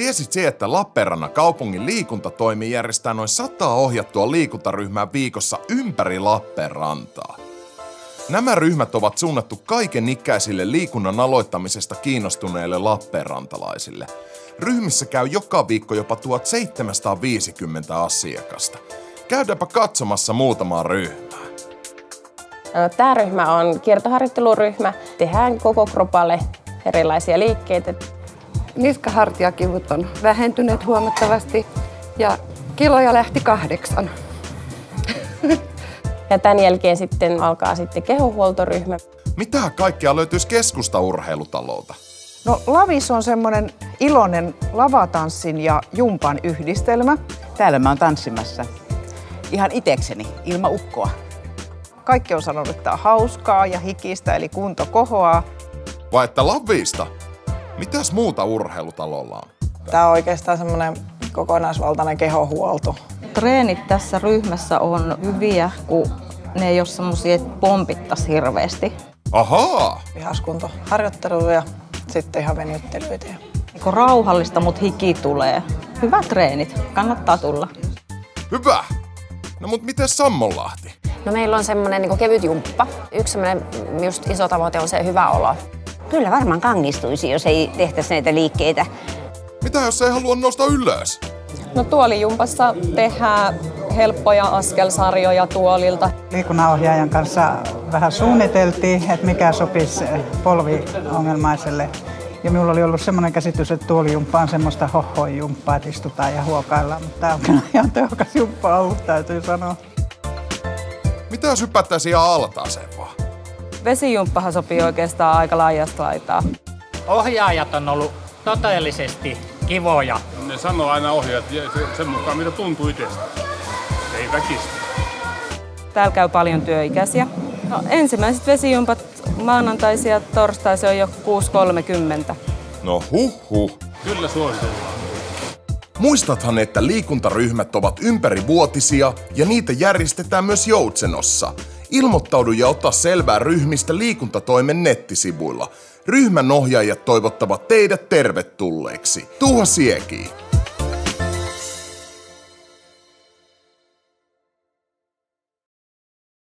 Tiesit se, että Lappeenrannan kaupungin liikuntatoimi järjestää noin 100 ohjattua liikuntaryhmää viikossa ympäri Lappeenrantaa. Nämä ryhmät ovat suunnattu kaiken ikäisille liikunnan aloittamisesta kiinnostuneille lappeenrantalaisille. Ryhmissä käy joka viikko jopa 1750 asiakasta. Käydäänpä katsomassa muutamaa ryhmää. Tämä ryhmä on kiertoharjoitteluryhmä. Tehdään koko kropalle erilaisia liikkeitä. Niskahartiakivut on vähentyneet huomattavasti ja kiloja lähti 8. Ja tämän jälkeen sitten alkaa kehohuoltoryhmä. Mitä kaikkea löytyisi keskustaurheilutalolta? No Lavis on semmoinen iloinen lavatanssin ja jumpan yhdistelmä. Täällä mä oon tanssimassa. Ihan itekseni, ilman ukkoa. Kaikki on sanonut, että tämä on hauskaa ja hikistä, eli kunto kohoaa. Vai että Lavista? Mitäs muuta urheilutalolla on? Tämä on oikeastaan semmoinen kokonaisvaltainen kehohuolto. Treenit tässä ryhmässä on hyviä, kun ne ei ole semmoisia, että pompittaisi hirveästi. Ahaa! Lihaskuntoharjoitteluja ja sitten ihan venyttelyitä. Niin rauhallista, mutta hiki tulee. Hyvät treenit, kannattaa tulla. Hyvä! No mut miten Sammonlahti? No meillä on semmoinen niin kevyt jumppa. Yksi semmoinen just iso tavoite on se hyvä olo. Kyllä varmaan kangistuisi, jos ei tehtäisi näitä liikkeitä. Mitä jos ei halua nousta ylös? No tuolijumpassa tehdään helppoja askelsarjoja tuolilta. Liikunnanohjaajan kanssa vähän suunniteltiin, että mikä sopisi polviongelmaiselle. Ja minulla oli ollut semmoinen käsitys, että tuolijumppa on semmoista hohoi-jumppaa, että istutaan ja huokaillaan. Mutta tämä on kyllä ihan tehokas jumppa ollut, täytyy sanoa. Mitä jos hypättäisiin ihan altaaseen vaan? Vesijumppahan sopii oikeastaan aika laajasta laitaa. Ohjaajat on ollut todellisesti kivoja. Ne sanoo aina ohjaajat sen mukaan, mitä tuntuu itsestä. Ei väkistä. Täällä käy paljon työikäisiä. No, ensimmäiset vesijumpat maanantaisia ja torstaisia on jo 6.30. No huh. Kyllä suositellaan. Muistathan, että liikuntaryhmät ovat ympärivuotisia ja niitä järjestetään myös Joutsenossa. Ilmoittaudu ja ota selvää ryhmistä liikuntatoimen nettisivuilla. Ryhmän ohjaajat toivottavat teidät tervetulleeksi. Tuoha siekiin!